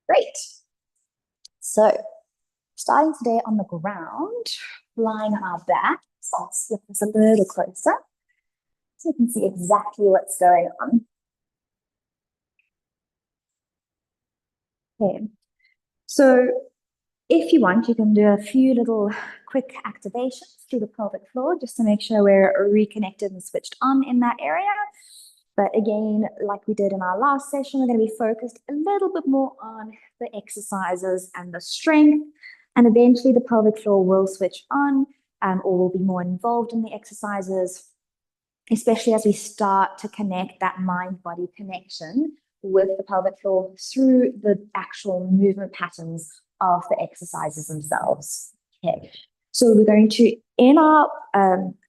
Great. So, starting today on the ground, lying on our backs. I'll slip this a little closer so you can see exactly what's going on. Okay. So, if you want, you can do a few little quick activations through the pelvic floor just to make sure we're reconnected and switched on in that area. But again, like we did in our last session, we're going to be focused a little bit more on the exercises and the strength. And eventually the pelvic floor will switch on or will be more involved in the exercises, especially as we start to connect that mind-body connection with the pelvic floor through the actual movement patterns of the exercises themselves. Okay. So we're going to, in our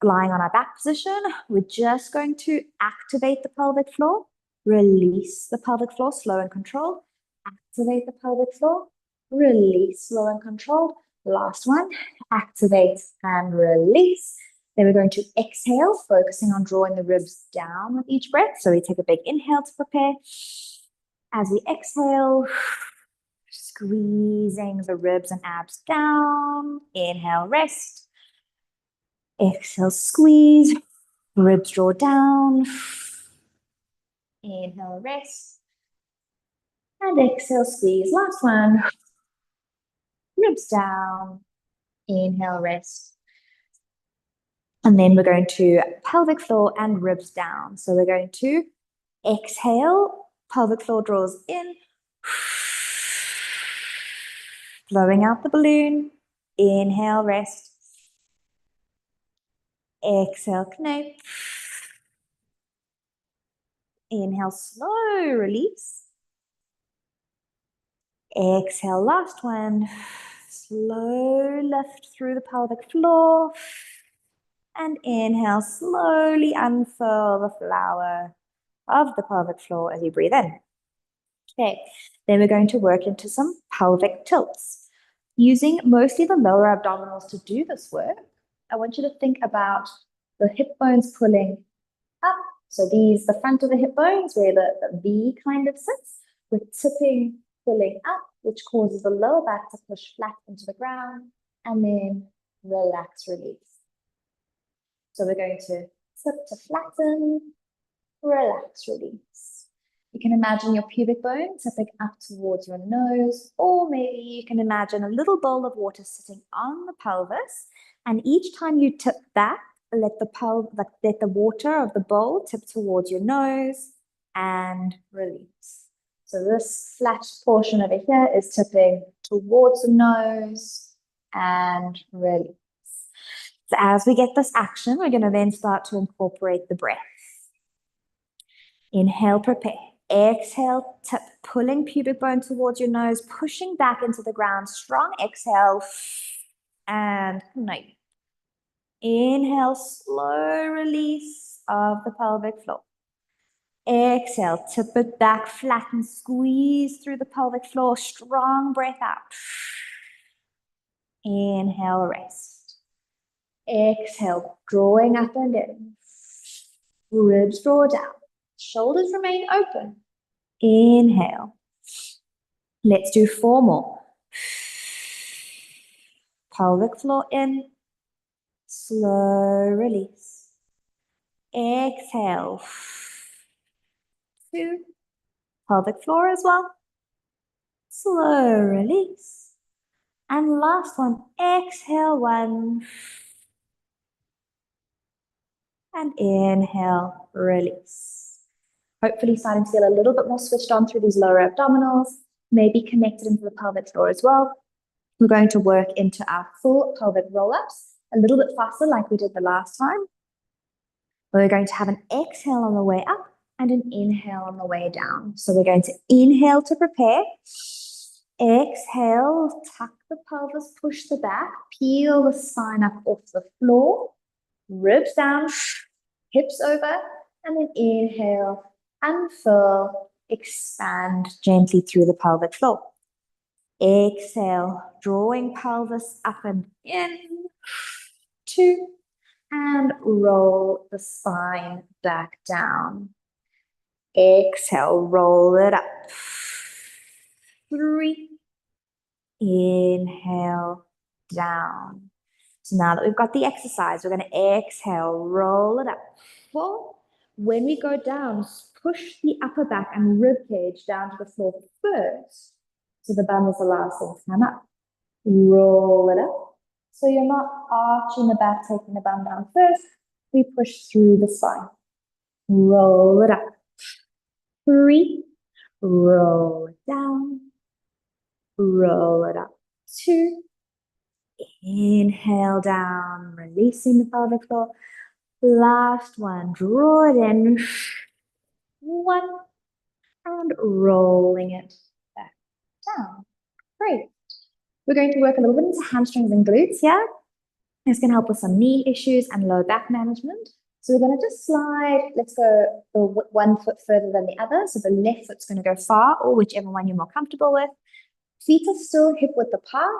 lying on our back position, we're just going to activate the pelvic floor, release the pelvic floor, slow and controlled, activate the pelvic floor, release, slow and controlled. Last one, activate and release. Then we're going to exhale, focusing on drawing the ribs down with each breath. So we take a big inhale to prepare. As we exhale, squeezing the ribs and abs down. Inhale, rest. Exhale, squeeze. Ribs draw down. Inhale, rest. And exhale, squeeze. Last one. Ribs down. Inhale, rest. And then we're going to pelvic floor and ribs down. So we're going to exhale, pelvic floor draws in. Blowing out the balloon. Inhale, rest. Exhale, knope. Inhale, slow release. Exhale, last one. Slow lift through the pelvic floor. And inhale, slowly unfurl the flower of the pelvic floor as you breathe in. Okay, then we're going to work into some pelvic tilts. Using mostly the lower abdominals to do this work, I want you to think about the hip bones pulling up. So these, the front of the hip bones, where the V kind of sits, with tipping, pulling up, which causes the lower back to push flat into the ground, and then relax, release. So we're going to tip to flatten, relax, release. You can imagine your pubic bone tipping up towards your nose, or maybe you can imagine a little bowl of water sitting on the pelvis, and each time you tip back, let the water of the bowl tip towards your nose and release. So this flat portion over here is tipping towards the nose and release. So as we get this action, we're going to then start to incorporate the breath. Inhale, prepare. Exhale, tip, pulling pubic bone towards your nose, pushing back into the ground. Strong exhale and knope. Inhale, slow release of the pelvic floor. Exhale, tip it back, flatten, squeeze through the pelvic floor. Strong breath out. Inhale, rest. Exhale, drawing up and in. Ribs draw down. Shoulders remain open. Inhale. Let's do 4 more. Pelvic floor in. Slow release. Exhale. 2. Pelvic floor as well. Slow release. And last one. Exhale, 1. And inhale, release. Hopefully starting to feel a little bit more switched on through these lower abdominals, maybe connected into the pelvic floor as well. We're going to work into our full pelvic roll-ups a little bit faster like we did the last time. We're going to have an exhale on the way up and an inhale on the way down. So we're going to inhale to prepare. Exhale, tuck the pelvis, push the back, peel the spine up off the floor, ribs down, hips over, and then inhale, unfurl, expand gently through the pelvic floor. Exhale, drawing pelvis up and in. 2, and roll the spine back down. Exhale, roll it up. 3. Inhale, down. So now that we've got the exercise, we're going to exhale, roll it up. 4. When we go down, push the upper back and rib cage down to the floor first. So the bum is the last thing to come up. Roll it up. So you're not arching the back, taking the bum down first. We push through the spine. Roll it up. 3. Roll it down. Roll it up. 2. Inhale down, releasing the pelvic floor. Last one, draw it in. 1. And rolling it back down. Great. We're going to work a little bit into hamstrings and glutes here. This can help with some knee issues and low back management. So we're going to just slide, let's go the 1 foot further than the other. So the left foot's going to go far, or whichever one you're more comfortable with. Feet are still hip width apart,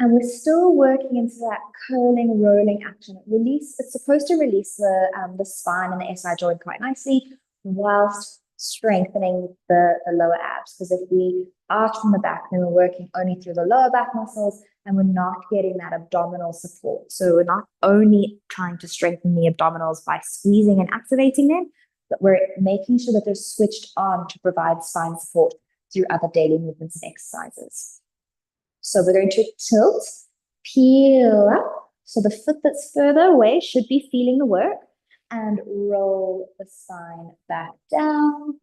and we're still working into that curling, rolling action. It's supposed to release the spine and the SI joint quite nicely, whilst strengthening the lower abs. Because if we arch from the back, then we're working only through the lower back muscles, and we're not getting that abdominal support. So we're not only trying to strengthen the abdominals by squeezing and activating them, but we're making sure that they're switched on to provide spine support through other daily movements and exercises. So we're going to tilt, peel up. So the foot that's further away should be feeling the work, and roll the spine back down.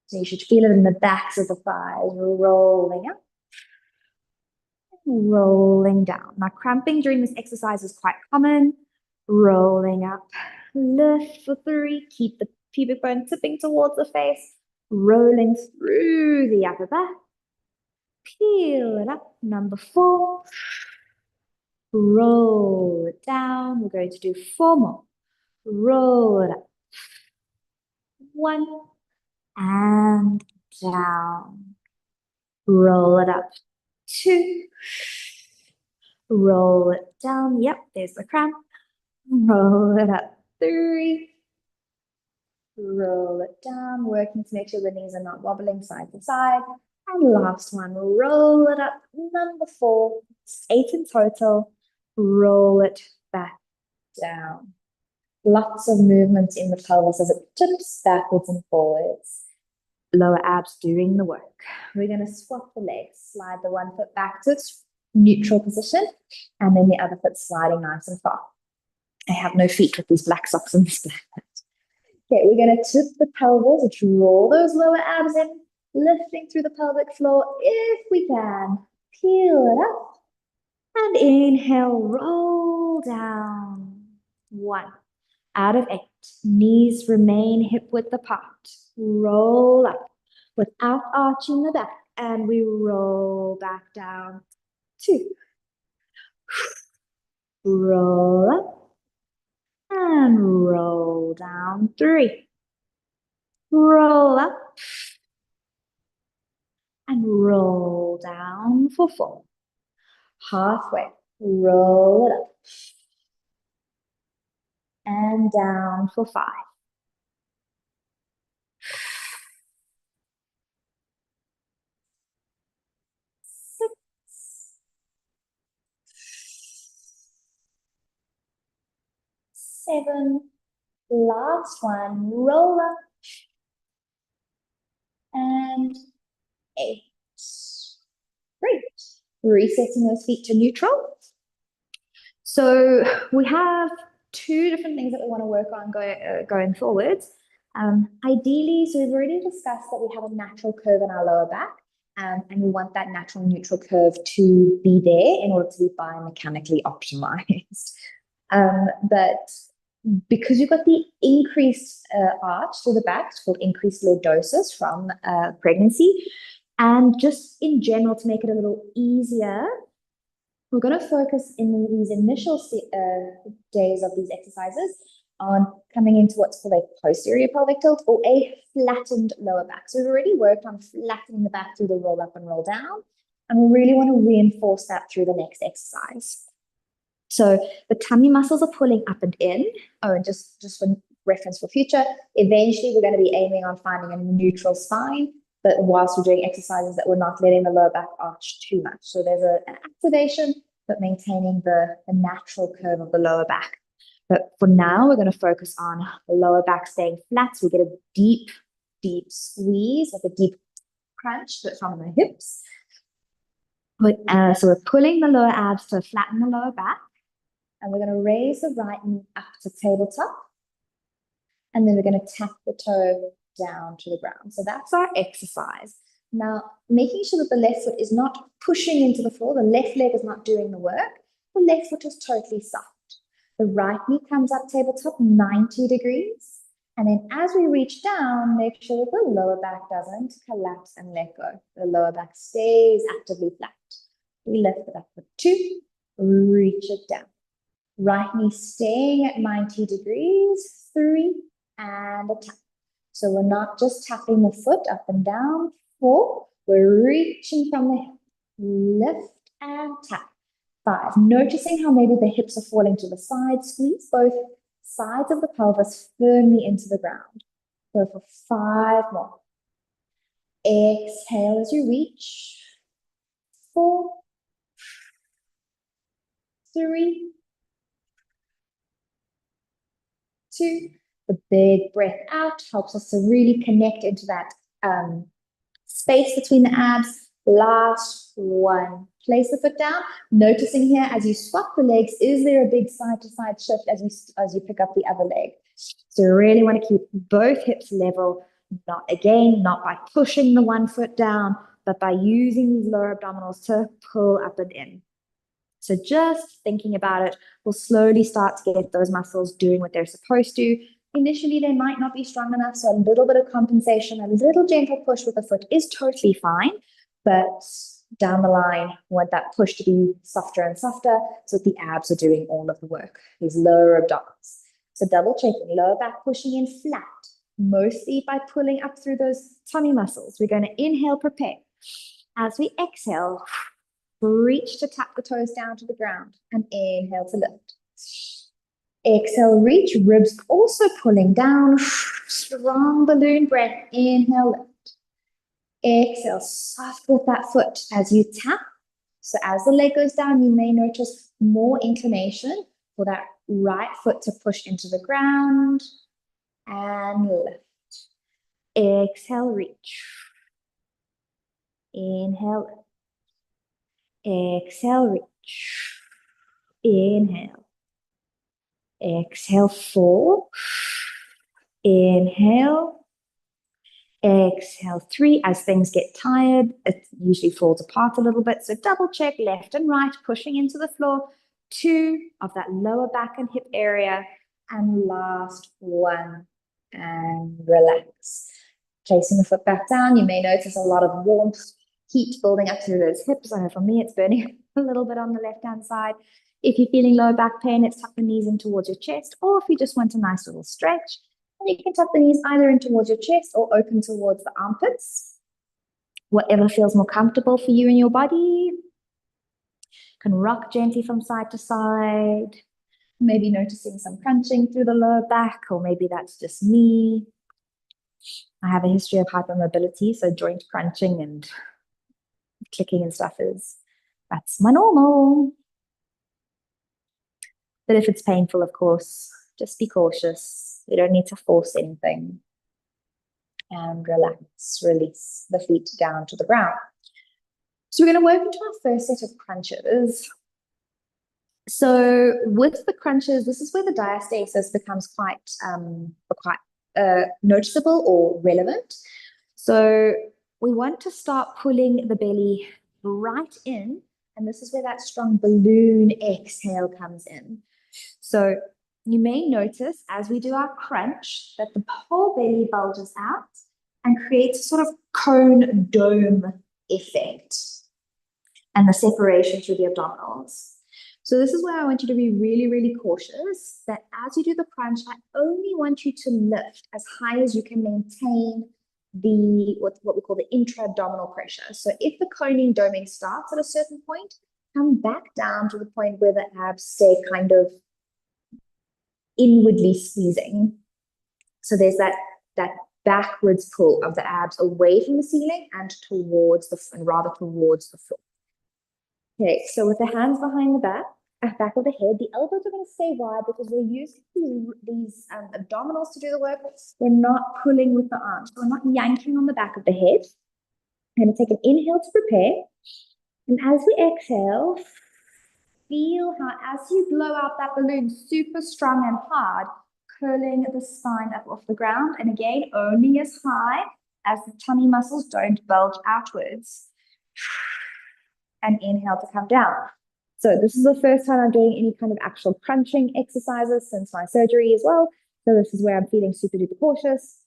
So you should feel it in the backs of the thighs, rolling up, rolling down. Now, cramping during this exercise is quite common. Rolling up, lift for 3, keep the pubic bone tipping towards the face, rolling through the upper back. Peel it up, number 4. Roll it down. We're going to do 4 more. Roll it up. 1, and down. Roll it up. 2. Roll it down. Yep, there's the cramp. Roll it up. 3. Roll it down, working to make sure the knees are not wobbling side to side. And last one, roll it up. Number 4, it's 8 in total. Roll it back down. Lots of movement in the pelvis as it tips backwards and forwards. Lower abs doing the work. We're going to swap the legs, slide the 1 foot back to its neutral position, and then the other foot sliding nice and far. I have no feet with these black socks on this black foot. Okay, we're going to tip the pelvis, draw those lower abs in, lifting through the pelvic floor if we can. Peel it up. And inhale, roll down. 1. Out of 8. Knees remain hip width apart. Roll up without arching the back. And we roll back down. 2. Roll up. And roll down. 3. Roll up. And roll down for 4. Halfway. Roll it up. And down for 5. 6. 7. Last one. Roll up. And 8. Great. Resetting those feet to neutral. So we have 2 different things that we want to work on going forwards. Ideally, so we've already discussed that we have a natural curve in our lower back, and we want that natural neutral curve to be there in order to be biomechanically optimized. But because you've got the increased arch to the back, it's called increased lordosis from pregnancy, and just in general to make it a little easier, we're going to focus in these initial days of these exercises on coming into what's called a posterior pelvic tilt or a flattened lower back. So we've already worked on flattening the back through the roll up and roll down, and we really want to reinforce that through the next exercise. So the tummy muscles are pulling up and in. Oh, and just for reference for future, eventually we're going to be aiming on finding a neutral spine. but whilst we're doing exercises that we're not letting the lower back arch too much. So there's an activation, but maintaining the natural curve of the lower back. But for now, we're going to focus on the lower back staying flat. So we get a deep, deep squeeze, like a deep crunch, but from the hips. So we're pulling the lower abs to flatten the lower back. And we're going to raise the right knee up to tabletop. And then we're going to tap the toe down to the ground. So that's our exercise. Now, making sure that the left foot is not pushing into the floor. The left leg is not doing the work. The left foot is totally soft. The right knee comes up tabletop 90 degrees. And then as we reach down, make sure that the lower back doesn't collapse and let go. The lower back stays actively flat. We lift it up for 2, reach it down. Right knee staying at 90 degrees, 3, and a tap. So we're not just tapping the foot up and down, 4, we're reaching from the hip, lift and tap. 5, noticing how maybe the hips are falling to the side, squeeze both sides of the pelvis firmly into the ground. Go for 5 more. Exhale as you reach, 4, 3, 2. The big breath out helps us to really connect into that space between the abs. Last 1. Place the foot down. Noticing here as you swap the legs, is there a big side-to-side shift as you pick up the other leg? So you really want to keep both hips level, not by pushing the one foot down, but by using these lower abdominals to pull up and in. So just thinking about it, we'll slowly start to get those muscles doing what they're supposed to. Initially, they might not be strong enough, so a little bit of compensation, a little gentle push with the foot is totally fine. But down the line, we want that push to be softer and softer so that the abs are doing all of the work, these lower abdominals. So double checking, lower back pushing in flat, mostly by pulling up through those tummy muscles. We're going to inhale, prepare. As we exhale, reach to tap the toes down to the ground and inhale to lift. Exhale, reach, ribs also pulling down, strong balloon breath, inhale, lift. Exhale, soft with that foot as you tap. So as the leg goes down, you may notice more inclination for that right foot to push into the ground and lift. Exhale, reach. Inhale, lift. Exhale, reach. Inhale. Exhale, 4. Inhale. Exhale, 3. As things get tired, it usually falls apart a little bit. So double check left and right, pushing into the floor. 2 of that lower back and hip area. And last 1. And relax. Placing the foot back down, you may notice a lot of warmth, heat building up through those hips. I know for me, it's burning a little bit on the left-hand side. If you're feeling lower back pain, let's tuck the knees in towards your chest. Or if you just want a nice little stretch, you can tuck the knees either in towards your chest or open towards the armpits. Whatever feels more comfortable for you and your body. You can rock gently from side to side. Maybe noticing some crunching through the lower back, or maybe that's just me. I have a history of hypermobility, so joint crunching and clicking and stuff that's my normal. But if it's painful, of course, just be cautious. You don't need to force anything. And relax, release the feet down to the ground. So we're going to work into our first set of crunches. So with the crunches, this is where the diastasis becomes quite noticeable or relevant. So we want to start pulling the belly right in, and this is where that strong balloon exhale comes in. So you may notice as we do our crunch that the whole belly bulges out and creates a sort of cone dome effect and the separation through the abdominals. So this is where I want you to be really, really cautious that as you do the crunch, I only want you to lift as high as you can maintain the what we call the intra-abdominal pressure. So if the coning doming starts at a certain point, come back down to the point where the abs stay kind of inwardly squeezing. So there's that backwards pull of the abs away from the ceiling and rather towards the floor. Okay, so with the hands behind the back of the head, the elbows are going to stay wide because we're using these abdominals to do the work. We're not pulling with the arms. So we're not yanking on the back of the head. I'm going to take an inhale to prepare. And as we exhale, feel how as you blow out that balloon super strong and hard, curling the spine up off the ground. And again, only as high as the tummy muscles don't bulge outwards. And inhale to come down. So this is the first time I'm doing any kind of actual crunching exercises since my surgery as well. So this is where I'm feeling super duper cautious.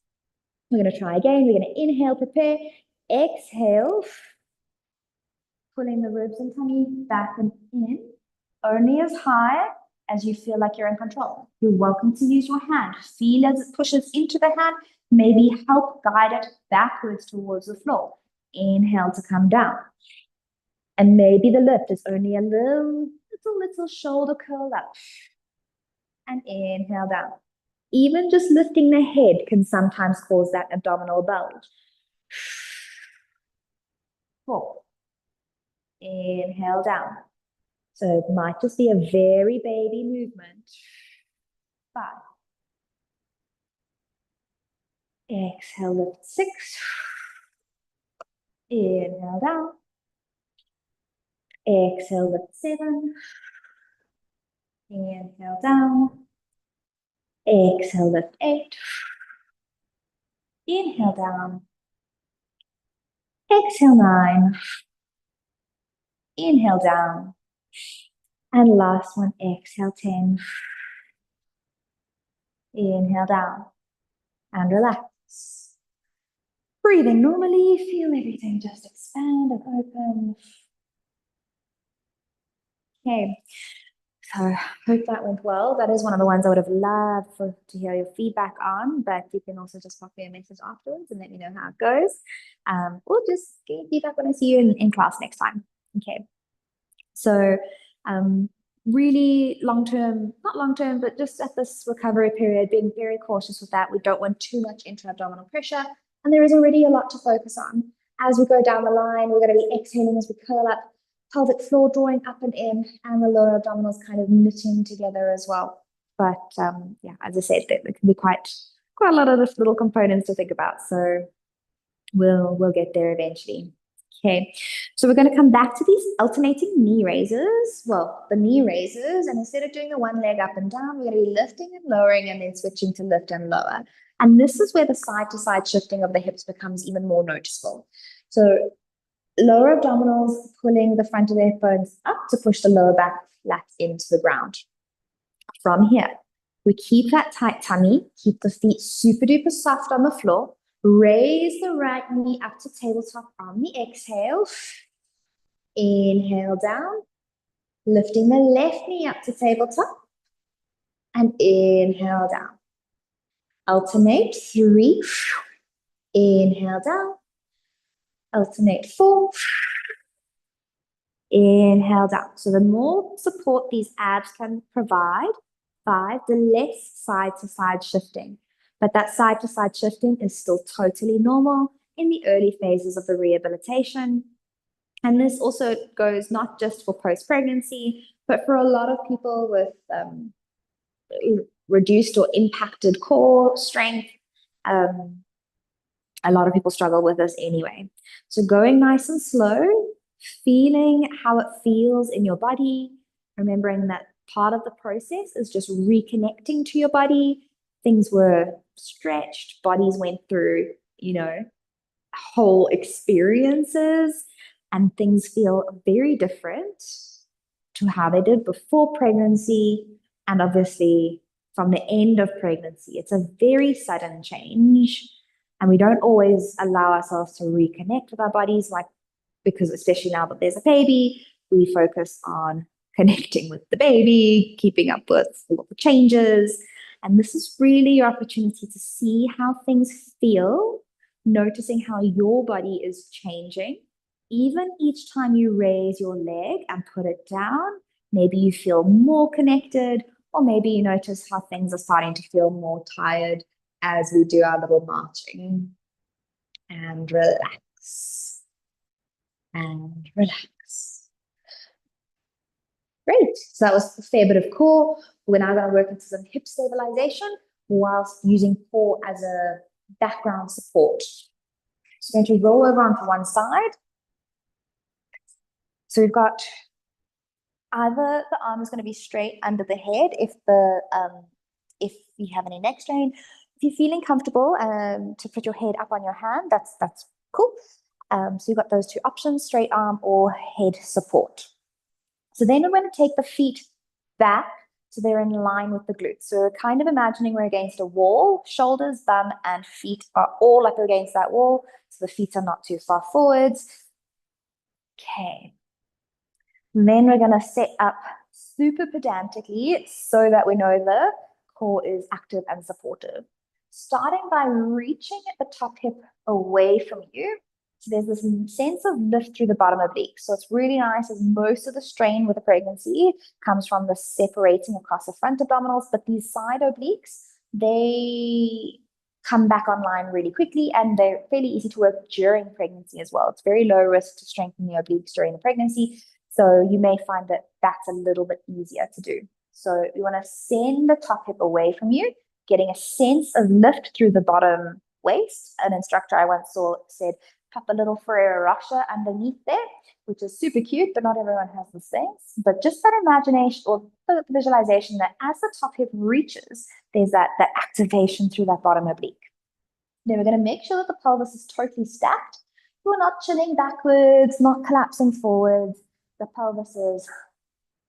We're going to try again. We're going to inhale, prepare, exhale, pulling the ribs and tummy back and in, only as high as you feel like you're in control. You're welcome to use your hand. Feel as it pushes into the hand. Maybe help guide it backwards towards the floor. Inhale to come down. And maybe the lift is only a little shoulder curl up. And inhale down. Even just lifting the head can sometimes cause that abdominal bulge. 4. Inhale down. So it might just be a very baby movement. 5. Exhale, lift 6. Inhale down. Exhale, lift 7. Inhale down. Exhale, lift 8. Inhale down. Exhale 9. Inhale down. And last one, exhale 10. Inhale down. And relax. Breathing normally, feel everything just expand and open. Okay, so I hope that went well. That is one of the ones I would have loved to hear your feedback on, but you can also just pop me a message afterwards and let me know how it goes. Or just give feedback when I see you in class next time. Okay, so really long-term, not long-term, but just at this recovery period, being very cautious with that. We don't want too much intra-abdominal pressure, and there is already a lot to focus on. As we go down the line, we're going to be exhaling as we curl up, pelvic floor drawing up and in, and the lower abdominals kind of knitting together as well. But yeah, as I said, there can be quite a lot of little components to think about. So we'll get there eventually. Okay, so we're going to come back to these alternating knee raises. Well, the knee raises, and instead of doing the one leg up and down, we're going to be lifting and lowering and then switching to lift and lower. And this is where the side-to-side shifting of the hips becomes even more noticeable. So lower abdominals pulling the front of the hip bones up to push the lower back flat into the ground. From here, we keep that tight tummy, keep the feet super duper soft on the floor. Raise the right knee up to tabletop on the exhale. Inhale down. Lifting the left knee up to tabletop. And inhale down. Alternate 3. Inhale down. Alternate 4. Inhale down. So the more support these abs can provide, 5, the less side-to-side shifting. But that side-to-side shifting is still totally normal in the early phases of the rehabilitation. And this also goes not just for post-pregnancy, but for a lot of people with reduced or impacted core strength. A lot of people struggle with this anyway. So going nice and slow, feeling how it feels in your body, remembering that part of the process is just reconnecting to your body. Things were stretched, bodies went through, whole experiences, and things feel very different to how they did before pregnancy, and obviously from the end of pregnancy. It's a very sudden change, and we don't always allow ourselves to reconnect with our bodies, because especially now that there's a baby, we focus on connecting with the baby, keeping up with all the changes. And this is really your opportunity to see how things feel, noticing how your body is changing. Even each time you raise your leg and put it down, maybe you feel more connected, or maybe you notice how things are starting to feel more tired as we do our little marching. And relax. And relax. Great. So that was a fair bit of core. We're now going to work into some hip stabilization whilst using core as a background support. So we're going to roll over onto one side. So we've got either the arm is going to be straight under the head if you have any neck strain. If you're feeling comfortable to put your head up on your hand, that's cool. So you've got those two options, straight arm or head support. So then we're going to take the feet back so they're in line with the glutes. So we're kind of imagining we're against a wall, shoulders, bum, and feet are all up against that wall. So the feet are not too far forwards. Okay. And then we're going to set up super pedantically so that we know the core is active and supportive. Starting by reaching the top hip away from you. So there's this sense of lift through the bottom oblique. So it's really nice as most of the strain with a pregnancy comes from the separating across the front abdominals, but these side obliques, they come back online really quickly and they're fairly easy to work during pregnancy as well. It's very low risk to strengthen the obliques during the pregnancy. So you may find that that's a little bit easier to do. So you want to send the top hip away from you, getting a sense of lift through the bottom waist. An instructor I once saw said, pop a little Ferrero Rocher underneath there, which is super cute, but not everyone has these things. But just that imagination or the visualization that as the top hip reaches, there's that activation through that bottom oblique. Then we're going to make sure that the pelvis is totally stacked. We're not chilling backwards, not collapsing forwards. The pelvis is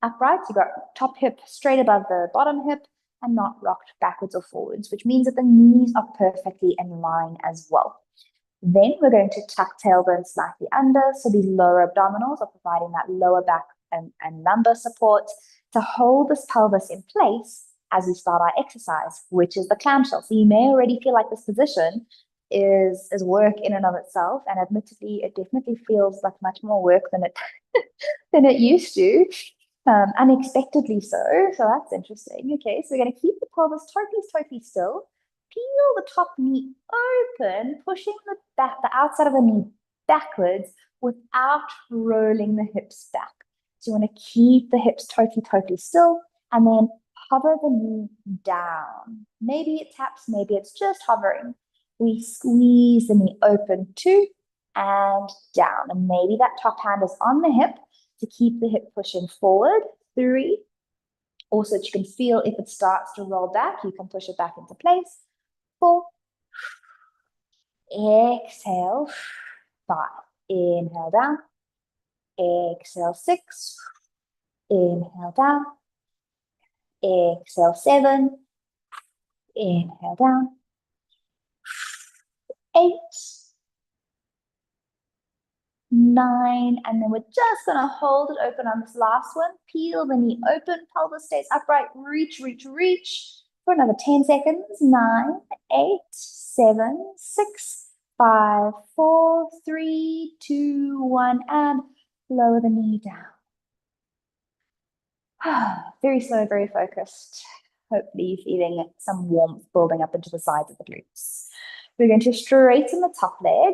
upright. You've got top hip straight above the bottom hip and not rocked backwards or forwards, which means that the knees are perfectly in line as well. Then we're going to tuck tailbone slightly under. So these lower abdominals are providing that lower back and lumbar support to hold this pelvis in place as we start our exercise, which is the clamshell. So you may already feel like this position is work in and of itself. And admittedly, it definitely feels like much more work than it used to. Unexpectedly so. So that's interesting. Okay, so we're going to keep the pelvis totally still. Peel the top knee open, pushing the outside of the knee backwards without rolling the hips back. So you want to keep the hips totally still and then hover the knee down. Maybe it taps, maybe it's just hovering. We squeeze the knee open 2 and down. And maybe that top hand is on the hip to keep the hip pushing forward. 3. Also, that you can feel if it starts to roll back, you can push it back into place. 4. Exhale. 5. Inhale down. Exhale 6. Inhale down. Exhale 7. Inhale down. 8. 9, and then we're just going to hold it open on this last one. Peel the knee open, pelvis stays upright, reach for another 10 seconds. 9, 8, 7, 6, 5, 4, 3, 2, 1, and lower the knee down. Very slow, very focused. Hopefully feeling some warmth building up into the sides of the glutes. We're going to straighten the top leg.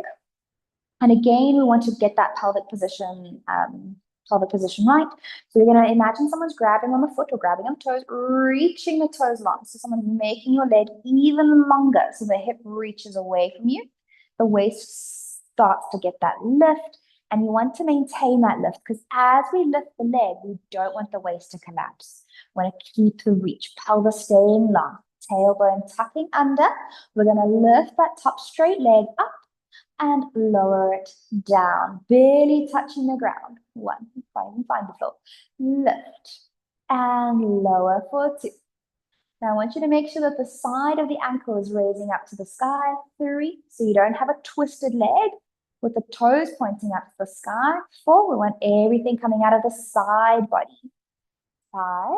And again, we want to get that pelvic position right. So we're going to imagine someone's grabbing on the foot or grabbing on toes, reaching the toes long. So someone's making your leg even longer so the hip reaches away from you. The waist starts to get that lift, and you want to maintain that lift because as we lift the leg, we don't want the waist to collapse. We want to keep the reach, pelvis staying long, tailbone tucking under. We're going to lift that top straight leg up and lower it down, barely touching the ground. 1, can't even find the floor. Lift and lower for 2. Now I want you to make sure that the side of the ankle is raising up to the sky. 3, so you don't have a twisted leg with the toes pointing up to the sky. 4, we want everything coming out of the side body. 5,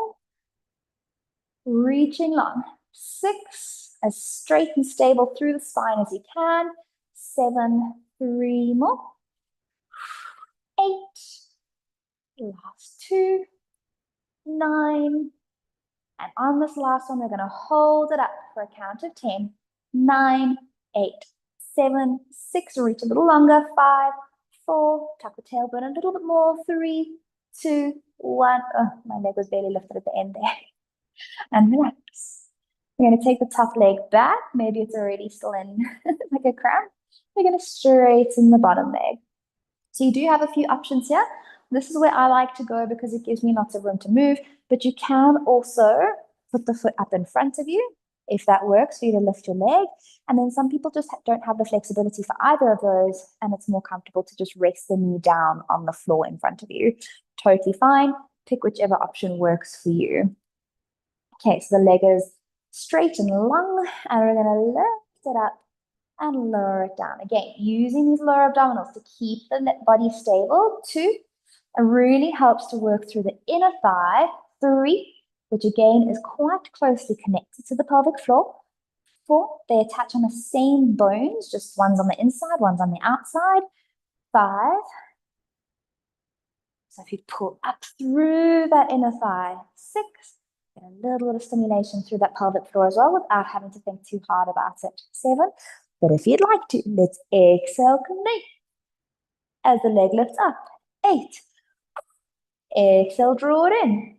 reaching long. 6, as straight and stable through the spine as you can. 7, 3 more. 8, last 2, 9. And on this last one, we're going to hold it up for a count of 10. 9, 8, 7, 6, reach a little longer, 5, 4, tuck the tailbone a little bit more, 3, 2, 1. Oh, my leg was barely lifted at the end there. And relax. We're going to take the top leg back. Maybe it's already still in like a cramp. We're going to straighten the bottom leg. So you do have a few options here. This is where I like to go because it gives me lots of room to move, but you can also put the foot up in front of you if that works for you to lift your leg. And then some people just don't have the flexibility for either of those, and it's more comfortable to just rest the knee down on the floor in front of you. Totally fine. Pick whichever option works for you. Okay, so the leg is straight and long, and we're going to lift it up and lower it down. Again, using these lower abdominals to keep the body stable. 2, it really helps to work through the inner thigh. 3, which again is quite closely connected to the pelvic floor. 4, they attach on the same bones, just one's on the inside, one's on the outside. 5, so if you pull up through that inner thigh. 6, get a little bit of stimulation through that pelvic floor as well without having to think too hard about it. 7, but if you'd like to, let's exhale, connect as the leg lifts up. 8, exhale, draw it in.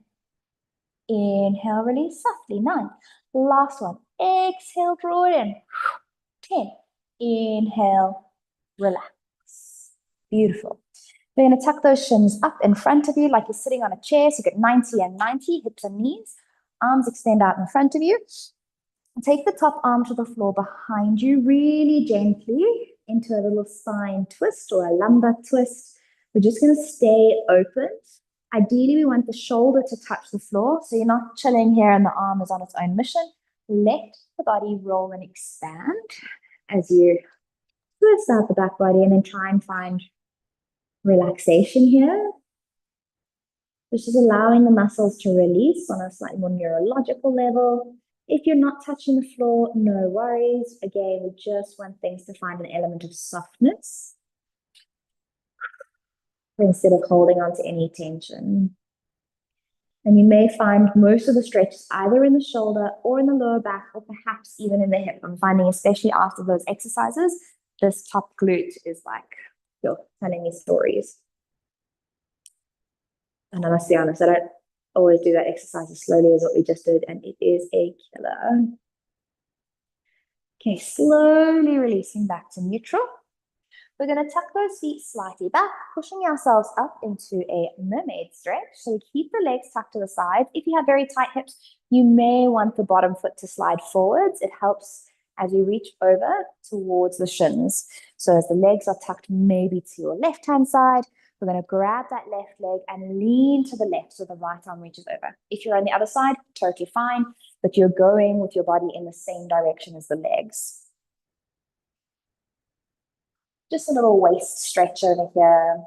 Inhale, release softly. 9, last one. Exhale, draw it in. 10, inhale, relax. Beautiful. We're going to tuck those shins up in front of you like you're sitting on a chair. So you get 90 and 90, hips and knees. Arms extend out in front of you. Take the top arm to the floor behind you, really gently into a little spine twist or a lumbar twist. We're just going to stay open. Ideally, we want the shoulder to touch the floor, so you're not chilling here and the arm is on its own mission. Let the body roll and expand as you twist out the back body and then try and find relaxation here. This is allowing the muscles to release on a slightly more neurological level. If you're not touching the floor, no worries. Again, we just want things to find an element of softness instead of holding on to any tension. And you may find most of the stretches either in the shoulder or in the lower back or perhaps even in the hip. I'm finding, especially after those exercises, this top glute is like, you're telling me stories. And I must be honest, I don't always do that exercise as slowly as what we just did, and it is a killer. Okay, slowly releasing back to neutral. We're going to tuck those feet slightly back, pushing ourselves up into a mermaid stretch. So we keep the legs tucked to the sides. If you have very tight hips, you may want the bottom foot to slide forwards. It helps as you reach over towards the shins. So as the legs are tucked maybe to your left-hand side, we're going to grab that left leg and lean to the left so the right arm reaches over. If you're on the other side, totally fine, but you're going with your body in the same direction as the legs. Just a little waist stretch over here.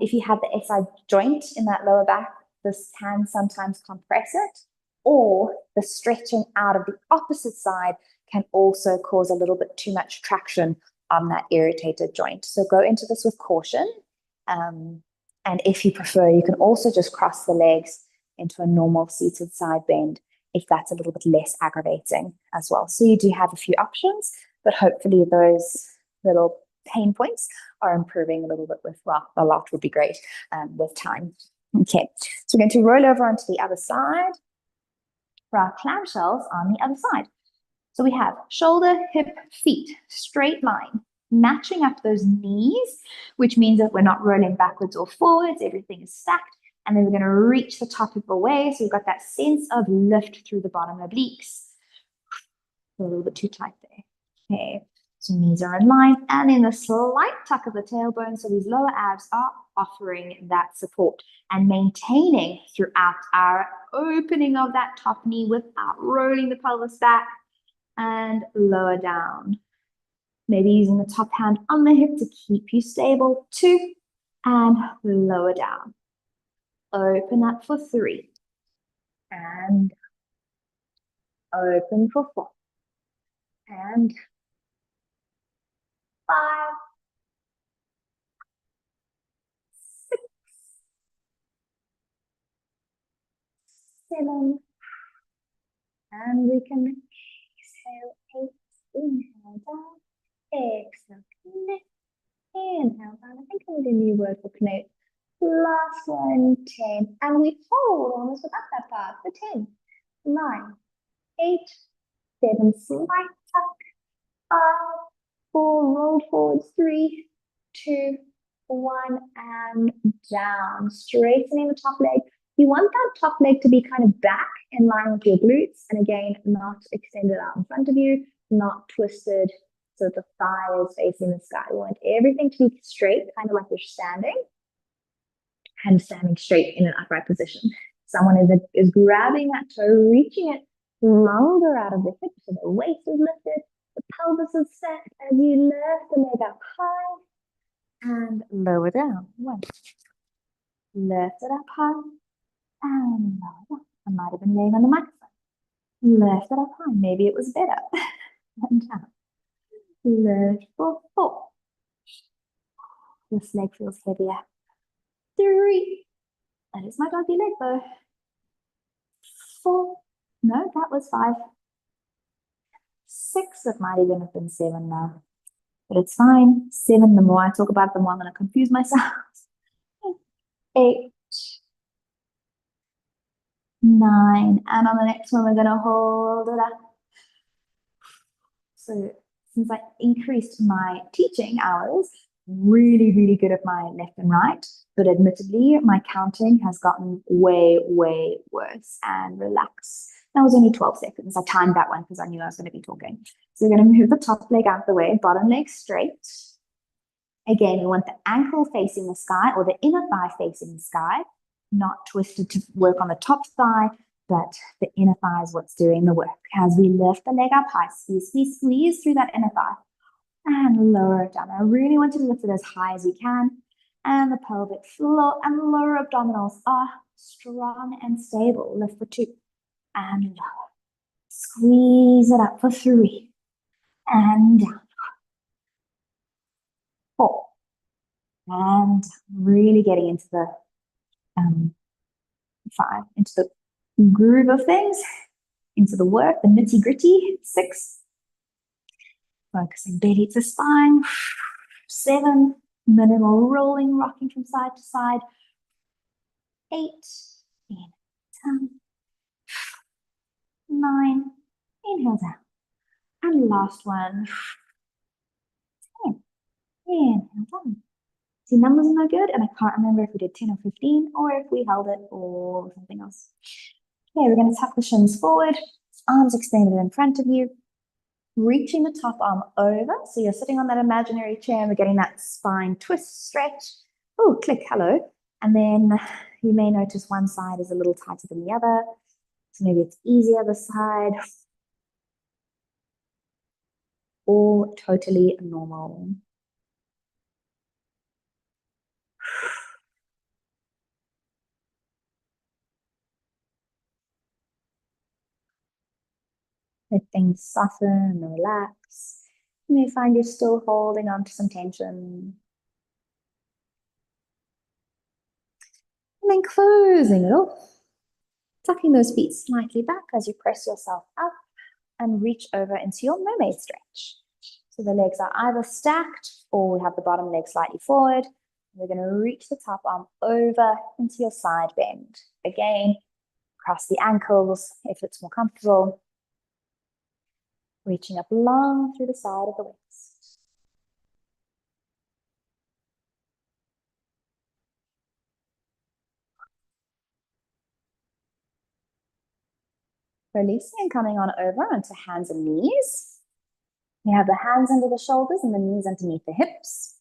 If you have the SI joint in that lower back, this can sometimes compress it, or the stretching out of the opposite side can also cause a little bit too much traction on that irritated joint. So go into this with caution. And if you prefer, you can also just cross the legs into a normal seated side bend if that's a little bit less aggravating as well. So you do have a few options, but hopefully those little pain points are improving a little bit with, well, a lot would be great with time. Okay, so we're going to roll over onto the other side for our clamshells on the other side. So we have shoulder, hip, feet, straight line, matching up those knees, which means that we're not rolling backwards or forwards, everything is stacked. And then we're going to reach the top hip away. So we've got that sense of lift through the bottom obliques. A little bit too tight there. Okay, so knees are in line, and then the slight tuck of the tailbone, so these lower abs are offering that support and maintaining throughout our opening of that top knee without rolling the pelvis back and lower down. Maybe using the top hand on the hip to keep you stable. 2, and lower down. Open up for 3, and open for 4, and 5, 6, 7, and we can exhale, 8. Inhale down. Exhale, connect. Inhale down. I think I need a new word for connect. Last one, 10. And we hold almost without that part for 10, 9, 8, 7, slight tuck, 5, 4, roll forward, 3, 2, 1, and down. Straightening the top leg. You want that top leg to be kind of back in line with your glutes. And again, not extended out in front of you, not twisted so the thigh is facing the sky. You want everything to be straight, kind of like you're standing, and standing straight in an upright position. Someone is grabbing that toe, reaching it longer out of the hip so the waist is lifted, the pelvis is set as you lift the leg up high and lower down. 1. Lift it up high and lower down. I might have been laying on the microphone. Lift it up high. Maybe it was better. And down. Lift for 4. This leg feels heavier. 3. That is my doggy leg though. 4. No, that was 5. 6. It might even have been 7 now. But it's fine. 7, the more I talk about it, the more I'm going to confuse myself. 8. 9. And on the next one, we're going to hold it up. So since I increased my teaching hours, really, really good at my left and right, but admittedly, my counting has gotten way, way worse and relax. That was only 12 seconds. I timed that one because I knew I was going to be talking. So we're going to move the top leg out of the way, bottom leg straight. Again, we want the ankle facing the sky or the inner thigh facing the sky, not twisted to work on the top thigh, but the inner thigh is what's doing the work. As we lift the leg up high, squeeze, squeeze, squeeze through that inner thigh and lower it down. I really want you to lift it as high as you can. And the pelvic floor and lower abdominals are strong and stable. Lift for 2 and lower. Squeeze it up for 3 and down. 4 and really getting into the 5, into the groove of things, into the work, the nitty gritty. 6, focusing belly to spine. 7, minimal rolling, rocking from side to side. 8, in, 10, 9, inhale down. And last one, 10, inhale down. See, numbers are no good, and I can't remember if we did 10 or 15, or if we held it, or something else. Okay, we're going to tuck the shins forward, arms extended in front of you, reaching the top arm over. So you're sitting on that imaginary chair, and we're getting that spine twist stretch. Oh, click, hello. And then you may notice one side is a little tighter than the other. So maybe it's easier this side. All totally normal. Let things soften and relax. You may find you're still holding on to some tension. And then closing it off. Tucking those feet slightly back as you press yourself up and reach over into your mermaid stretch. So the legs are either stacked or we have the bottom leg slightly forward. We're going to reach the top arm over into your side bend. Again, cross the ankles if it's more comfortable. Reaching up long through the side of the waist. Releasing and coming on over onto hands and knees. We have the hands under the shoulders and the knees underneath the hips.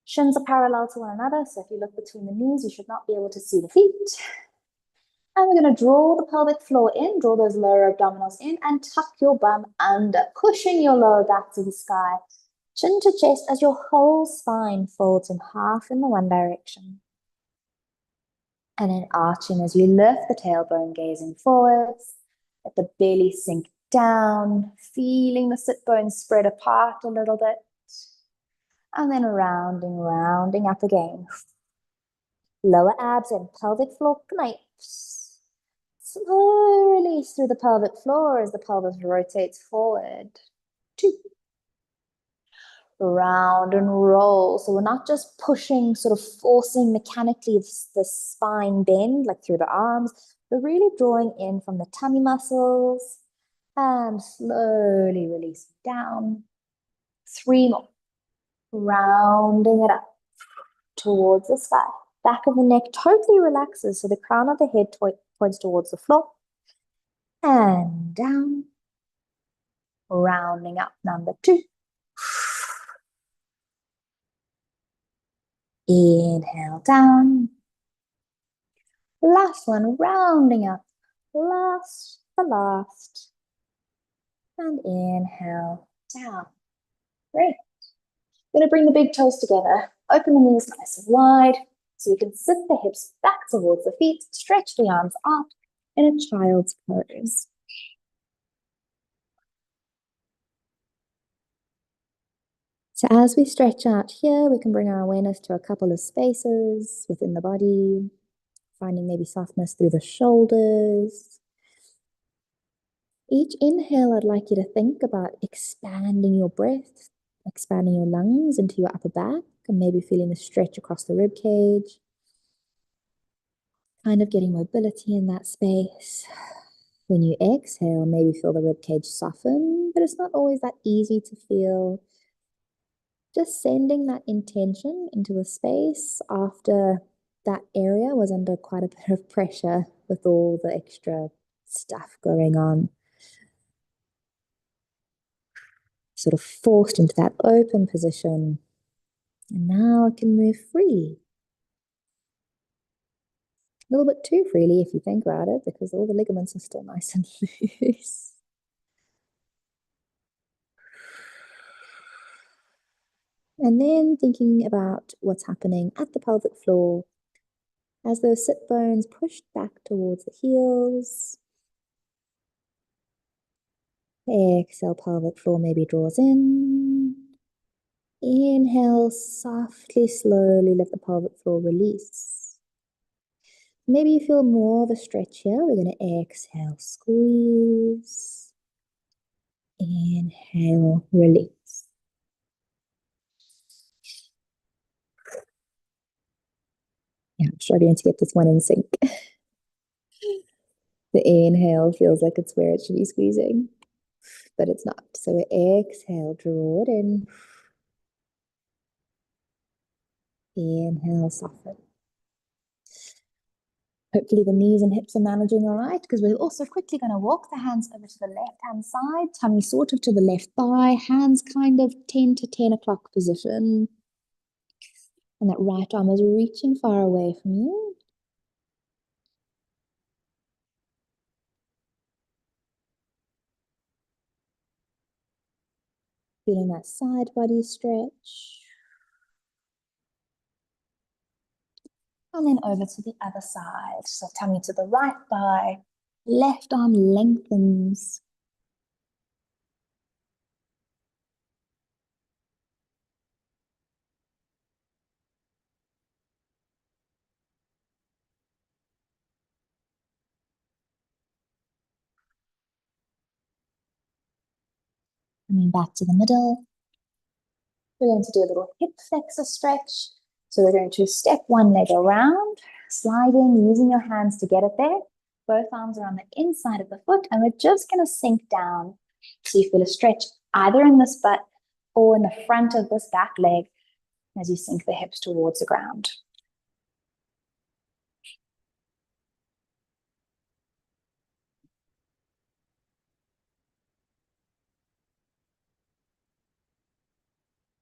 Shins are parallel to one another, so if you look between the knees, you should not be able to see the feet. And we're going to draw the pelvic floor in, draw those lower abdominals in, and tuck your bum under, pushing your lower back to the sky, chin to chest as your whole spine folds in half in the one direction. And then arching as you lift the tailbone, gazing forwards. Let the belly sink down, feeling the sit bones spread apart a little bit. And then rounding up again. Lower abs and pelvic floor connects. Slow release through the pelvic floor as the pelvis rotates forward. 2. Round and roll. So we're not just pushing, sort of forcing mechanically the spine bend, like through the arms. We're really drawing in from the tummy muscles and slowly release down. 3 more. Rounding it up towards the sky. Back of the neck totally relaxes, so the crown of the head points towards the floor. And down. Rounding up, number 2. Inhale down. Last one, rounding up. Last, the last. And inhale down. Great. We're going to bring the big toes together. Open the knees nice and wide so we can sit the hips back towards the feet. Stretch the arms out in a child's pose. So as we stretch out here, we can bring our awareness to a couple of spaces within the body, finding maybe softness through the shoulders. Each inhale, I'd like you to think about expanding your breath, expanding your lungs into your upper back, and maybe feeling the stretch across the rib cage. Kind of getting mobility in that space. When you exhale, maybe feel the rib cage soften, but it's not always that easy to feel. Just sending that intention into the space after that area was under quite a bit of pressure with all the extra stuff going on. Sort of forced into that open position. And now I can move free. A little bit too freely if you think about it, because all the ligaments are still nice and loose. And then thinking about what's happening at the pelvic floor as those sit bones pushed back towards the heels. Exhale, pelvic floor maybe draws in. Inhale, softly, slowly let the pelvic floor release. Maybe you feel more of a stretch here. We're going to exhale, squeeze. Inhale, release. Yeah, I'm struggling to get this one in sync. The inhale feels like it's where it should be squeezing, but it's not. So we exhale, draw it in. Inhale, soften. Hopefully the knees and hips are managing all right, because we're also quickly going to walk the hands over to the left-hand side, tummy sort of to the left thigh, hands kind of 10 to 10 o'clock position. And that right arm is reaching far away from you. Feeling that side body stretch. And then over to the other side. So tummy to the right thigh, left arm lengthens. Coming back to the middle. We're going to do a little hip flexor stretch. So we're going to step one leg around, sliding, using your hands to get it there. Both arms are on the inside of the foot, and we're just going to sink down. So you feel a stretch either in this butt or in the front of this back leg as you sink the hips towards the ground.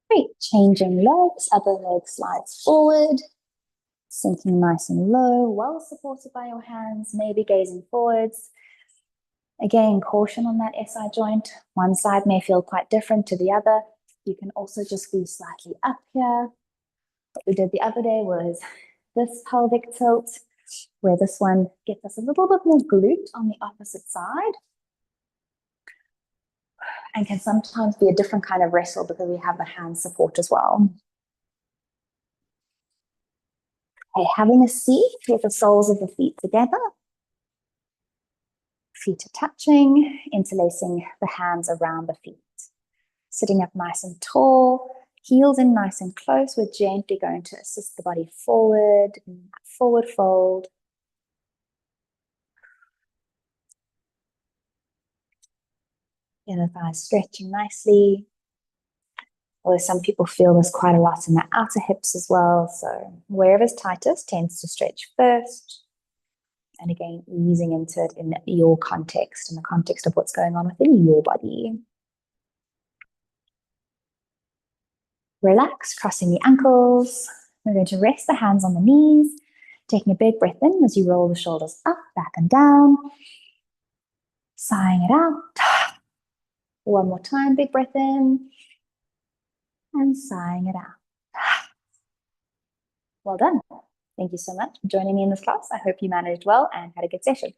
Great, changing legs, upper leg slides forward, sinking nice and low, well supported by your hands, maybe gazing forwards. Again, caution on that SI joint. One side may feel quite different to the other. You can also just be slightly up here. What we did the other day was this pelvic tilt, where this one gets us a little bit more glute on the opposite side, and can sometimes be a different kind of wrestle because we have the hand support as well. Okay, having a seat with the soles of the feet together. feet are touching, interlacing the hands around the feet. Sitting up nice and tall, heels in nice and close. We're gently going to assist the body forward, forward fold. Inner thighs stretching nicely. Although some people feel this quite a lot in the outer hips as well. So wherever's tightest tends to stretch first. And again, easing into it in your context, in the context of what's going on within your body. Relax, crossing the ankles. We're going to rest the hands on the knees, taking a big breath in as you roll the shoulders up, back and down. Sighing it out. One more time, big breath in. And sighing it out. Well done. Thank you so much for joining me in this class. I hope you managed well and had a good session.